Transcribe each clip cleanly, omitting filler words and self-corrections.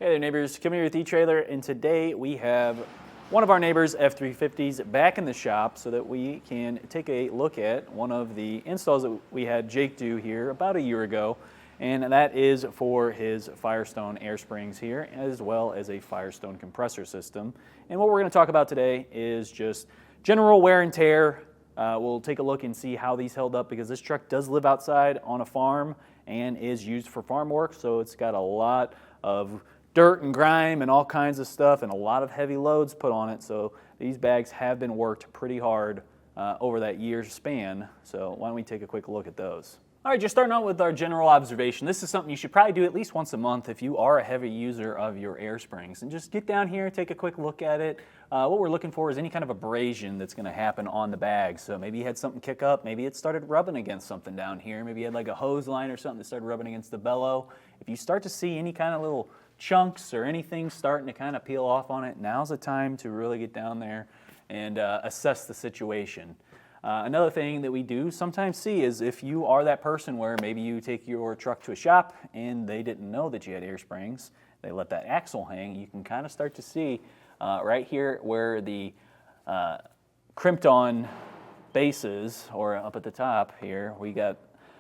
Hey there neighbors, Kim here with eTrailer, and today we have one of our neighbors' F-350s back in the shop so that we can take a look at one of the installs that we had Jake do here about a year ago, and that is for his Firestone air springs here, as well as a Firestone compressor system. And what we're going to talk about today is just general wear and tear. We'll take a look and see how these held up, because this truck does live outside on a farm and is used for farm work, so it's got a lot of dirt and grime and all kinds of stuff and a lot of heavy loads put on it. So these bags have been worked pretty hard over that year's span. So why don't we take a quick look at those. All right, just starting out with our general observation. This is something you should probably do at least once a month if you are a heavy user of your air springs. And just get down here, take a quick look at it. What we're looking for is any kind of abrasion that's going to happen on the bag. So maybe you had something kick up, maybe it started rubbing against something down here, maybe you had like a hose line or something that started rubbing against the bellow. If you start to see any kind of little chunks or anything starting to kind of peel off on it, now's the time to really get down there and assess the situation. Another thing that we do sometimes see is if you are that person where maybe you take your truck to a shop and they didn't know that you had air springs, they let that axle hang, you can kind of start to see right here where the crimped on bases, or up at the top here, we got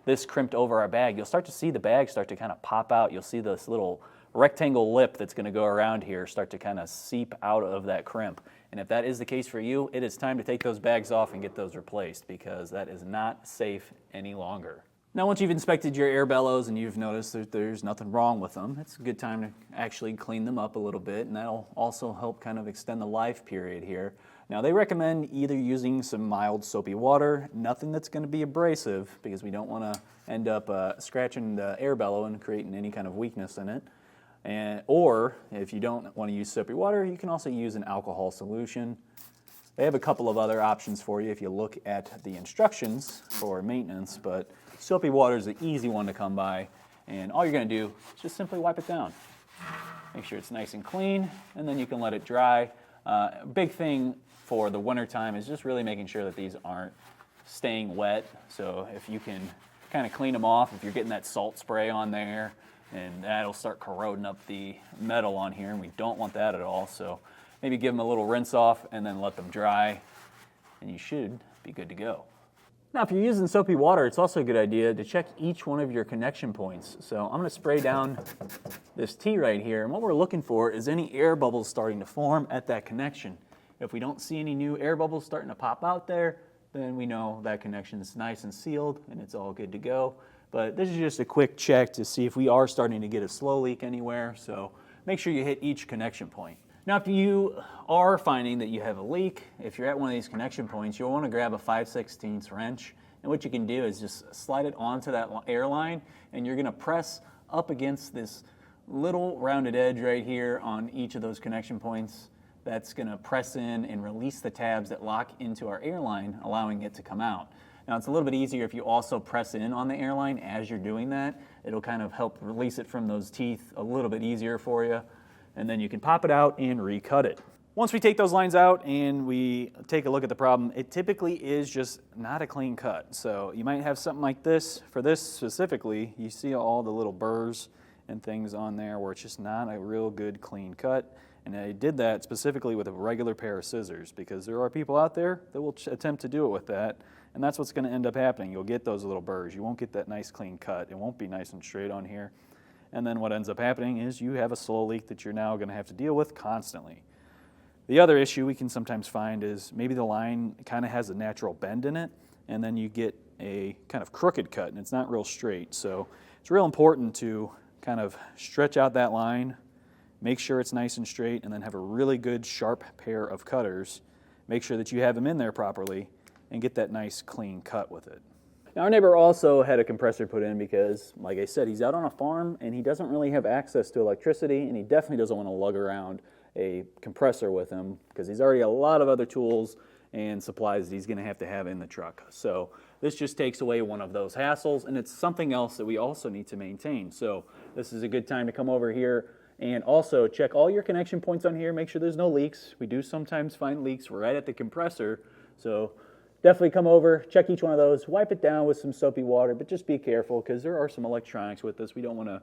this crimped over our bag. You'll start to see the bag start to kind of pop out. You'll see this little rectangle lip that's going to go around here start to kind of seep out of that crimp. And if that is the case for you, it is time to take those bags off and get those replaced, because that is not safe any longer. Now, once you've inspected your air bellows and you've noticed that there's nothing wrong with them, it's a good time to actually clean them up a little bit, and that'll also help kind of extend the life period here. Now, they recommend either using some mild soapy water, nothing that's going to be abrasive, because we don't want to end up scratching the air bellow and creating any kind of weakness in it. Or if you don't want to use soapy water, you can also use an alcohol solution. They have a couple of other options for you if you look at the instructions for maintenance, but soapy water is the easy one to come by, and all you're going to do is just simply wipe it down. Make sure it's nice and clean, and then you can let it dry. A big thing for the winter time is just really making sure that these aren't staying wet. So if you can kind of clean them off, if you're getting that salt spray on there, and that'll start corroding up the metal on here, and we don't want that at all. So maybe give them a little rinse off and then let them dry, and you should be good to go. Now, if you're using soapy water, it's also a good idea to check each one of your connection points. So I'm going to spray down this T right here, and what we're looking for is any air bubbles starting to form at that connection. If we don't see any new air bubbles starting to pop out there, then we know that connection is nice and sealed and it's all good to go. But this is just a quick check to see if we are starting to get a slow leak anywhere, so make sure you hit each connection point. Now, if you are finding that you have a leak, if you're at one of these connection points, you'll want to grab a 5/16 wrench, and what you can do is just slide it onto that air line, and you're going to press up against this little rounded edge right here on each of those connection points. That's going to press in and release the tabs that lock into our airline, allowing it to come out. Now, it's a little bit easier if you also press in on the airline as you're doing that. It'll kind of help release it from those teeth a little bit easier for you, and then you can pop it out and recut it. Once we take those lines out and we take a look at the problem, it typically is just not a clean cut. So you might have something like this. For this specifically, you see all the little burrs and things on there where it's just not a real good clean cut. And I did that specifically with a regular pair of scissors, because there are people out there that will attempt to do it with that, and that's what's going to end up happening. You'll get those little burrs. You won't get that nice clean cut. It won't be nice and straight on here. And then what ends up happening is you have a slow leak that you're now going to have to deal with constantly. The other issue we can sometimes find is maybe the line kind of has a natural bend in it, and then you get a kind of crooked cut, and it's not real straight. So it's real important to kind of stretch out that line, make sure it's nice and straight, and then have a really good sharp pair of cutters. Make sure that you have them in there properly and get that nice clean cut with it. Now, our neighbor also had a compressor put in because, like I said, he's out on a farm and he doesn't really have access to electricity, and he definitely doesn't want to lug around a compressor with him because he's already got a lot of other tools and supplies that he's going to have in the truck. So this just takes away one of those hassles, and it's something else that we also need to maintain. So this is a good time to come over here and also check all your connection points on here. Make sure there's no leaks. We do sometimes find leaks right at the compressor. So definitely come over, check each one of those, wipe it down with some soapy water, but just be careful because there are some electronics with this. We don't want to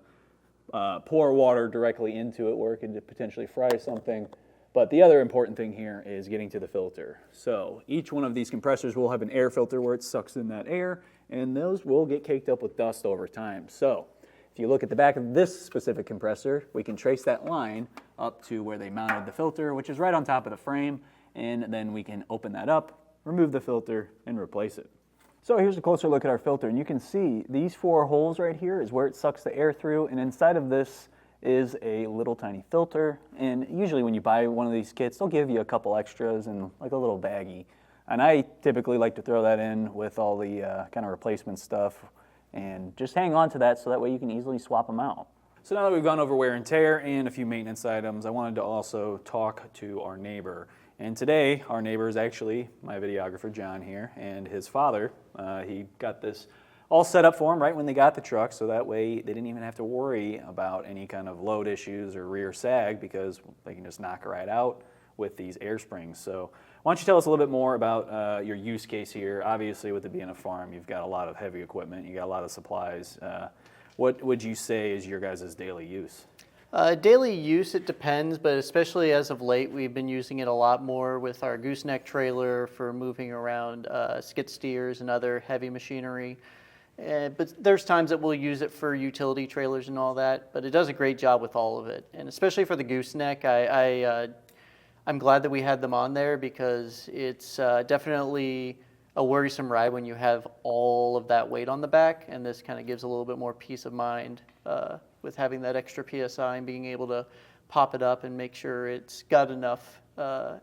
pour water directly into it where it could potentially fry something. But the other important thing here is getting to the filter. So each one of these compressors will have an air filter where it sucks in that air, and those will get caked up with dust over time. So if you look at the back of this specific compressor, we can trace that line up to where they mounted the filter, which is right on top of the frame, and then we can open that up, remove the filter, and replace it. So here's a closer look at our filter, and you can see these 4 holes right here is where it sucks the air through, and inside of this is a little tiny filter. And usually when you buy one of these kits, they'll give you a couple extras and like a little baggie. And I typically like to throw that in with all the kind of replacement stuff and just hang on to that so that way you can easily swap them out. So now that we've gone over wear and tear and a few maintenance items, I wanted to also talk to our neighbor. And today, our neighbor is actually my videographer, John, here, and his father. He got this all set up for them right when they got the truck, so that way they didn't even have to worry about any kind of load issues or rear sag because they can just knock it right out with these air springs. So why don't you tell us a little bit more about your use case here? Obviously, with it being a farm, you've got a lot of heavy equipment, you got a lot of supplies. What would you say is your guys' daily use? Daily use, it depends, but especially as of late, we've been using it a lot more with our gooseneck trailer for moving around skid steers and other heavy machinery. But there's times that we'll use it for utility trailers and all that, but it does a great job with all of it. And especially for the gooseneck, I'm glad that we had them on there because it's definitely a worrisome ride when you have all of that weight on the back, and this kind of gives a little bit more peace of mind with having that extra PSI and being able to pop it up and make sure it's got enough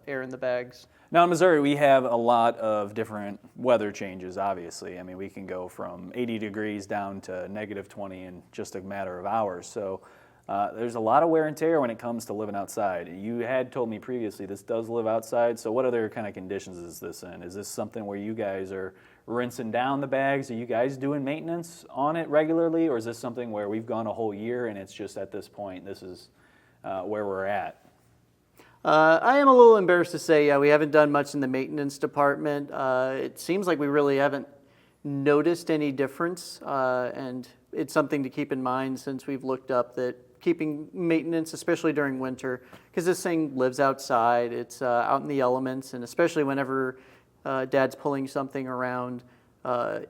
air in the bags. Now in Missouri, we have a lot of different weather changes, obviously. I mean, we can go from 80 degrees down to -20 in just a matter of hours. So there's a lot of wear and tear when it comes to living outside. You had told me previously this does live outside, so what other kind of conditions is this in? Is this something where you guys are rinsing down the bags? Are you guys doing maintenance on it regularly, or is this something where we've gone a whole year and it's just at this point, this is where we're at? I am a little embarrassed to say, yeah, we haven't done much in the maintenance department. It seems like we really haven't noticed any difference, and it's something to keep in mind since we've looked up that keeping maintenance, especially during winter, because this thing lives outside, it's out in the elements, and especially whenever Dad's pulling something around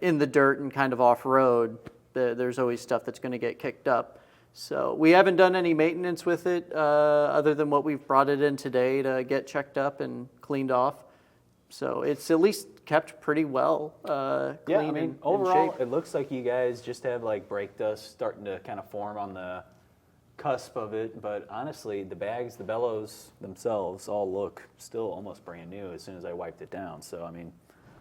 in the dirt and kind of off-road, there's always stuff that's going to get kicked up. So we haven't done any maintenance with it other than what we've brought it in today to get checked up and cleaned off. So it's at least kept pretty well clean. Yeah, I mean, overall, it looks like you guys just have like brake dust starting to kind of form on the cusp of it. But honestly, the bags, the bellows themselves all look still almost brand new as soon as I wiped it down. So, I mean,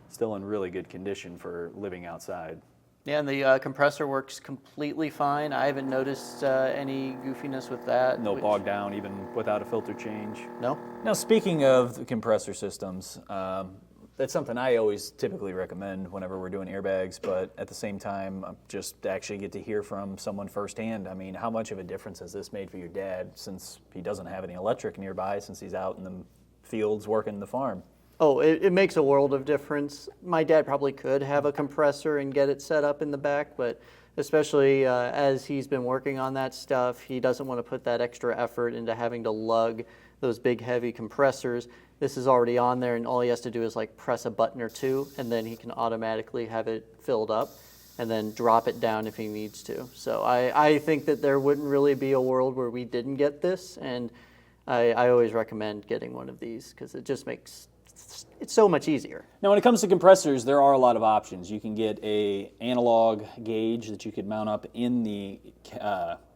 still in really good condition for living outside. Yeah, and the compressor works completely fine. I haven't noticed any goofiness with that. No bog down even without a filter change. No. Now, speaking of the compressor systems, that's something I always typically recommend whenever we're doing airbags, but at the same time, just to actually get to hear from someone firsthand. I mean, how much of a difference has this made for your dad since he doesn't have any electric nearby, since he's out in the fields working the farm? Oh, it makes a world of difference. My dad probably could have a compressor and get it set up in the back, but especially as he's been working on that stuff, he doesn't want to put that extra effort into having to lug those big heavy compressors. This is already on there, and all he has to do is like press a button or two, and then he can automatically have it filled up and then drop it down if he needs to. So I think that there wouldn't really be a world where we didn't get this, and I always recommend getting one of these because it just makes it's so much easier. Now, when it comes to compressors, there are a lot of options. You can get a analog gauge that you could mount up in the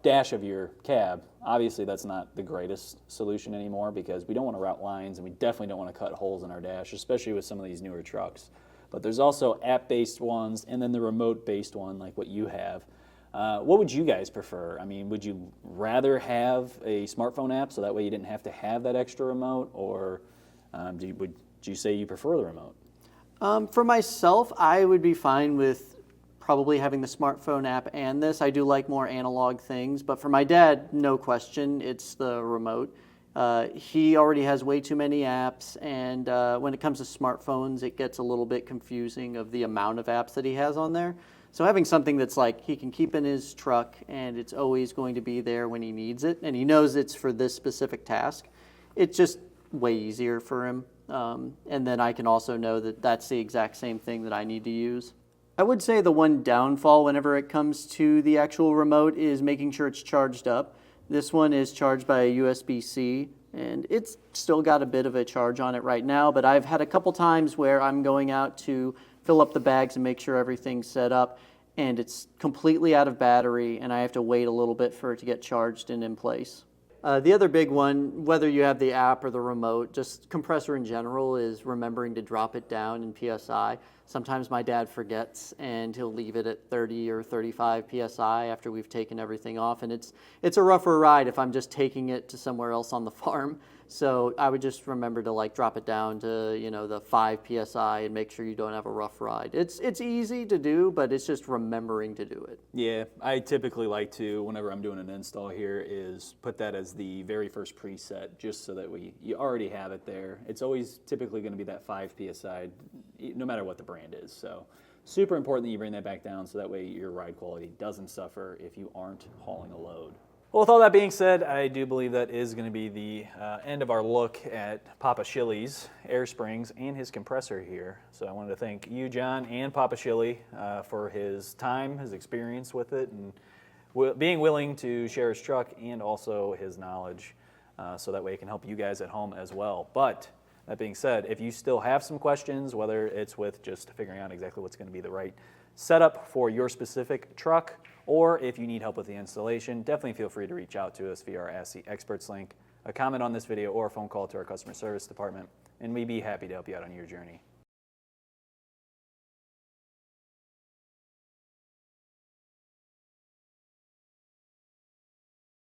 dash of your cab. Obviously, that's not the greatest solution anymore because we don't want to route lines and we definitely don't want to cut holes in our dash, especially with some of these newer trucks. But there's also app-based ones and then the remote-based one like what you have. What would you guys prefer? I mean, would you rather have a smartphone app so that way you didn't have to have that extra remote, or would you say you prefer the remote? For myself, I would be fine with probably having the smartphone app and this. I do like more analog things, but for my dad, no question, it's the remote. He already has way too many apps, and when it comes to smartphones, it gets a little bit confusing of the amount of apps that he has on there. So having something that's like he can keep in his truck and it's always going to be there when he needs it, and he knows it's for this specific task, it's just way easier for him. And then I can also know that that's the exact same thing that I need to use. I would say the one downfall whenever it comes to the actual remote is making sure it's charged up. This one is charged by a USB-C, and it's still got a bit of a charge on it right now, but I've had a couple times where I'm going out to fill up the bags and make sure everything's set up, and it's completely out of battery, and I have to wait a little bit for it to get charged and in place. The other big one, whether you have the app or the remote, just compressor in general, is remembering to drop it down in PSI. Sometimes my dad forgets and he'll leave it at 30 or 35 PSI after we've taken everything off, and it's a rougher ride if I'm just taking it to somewhere else on the farm. So I would just remember to like drop it down to, you know, the 5 PSI and make sure you don't have a rough ride. It's easy to do, but it's just remembering to do it. Yeah, I typically like to, whenever I'm doing an install here, is put that as the very first preset, just so that you already have it there. It's always typically going to be that 5 PSI, no matter what the brand is. So super important that you bring that back down so that way your ride quality doesn't suffer if you aren't hauling a load. Well, with all that being said, I do believe that is going to be the end of our look at Papa Shilly's air springs and his compressor here. So I wanted to thank you, John, and Papa Shilly for his time, his experience with it, and being willing to share his truck and also his knowledge so that way it can help you guys at home as well. But that being said, if you still have some questions, whether it's with just figuring out exactly what's going to be the right setup for your specific truck, or if you need help with the installation, definitely feel free to reach out to us via our Ask the Experts link, a comment on this video, or a phone call to our customer service department, and we'd be happy to help you out on your journey.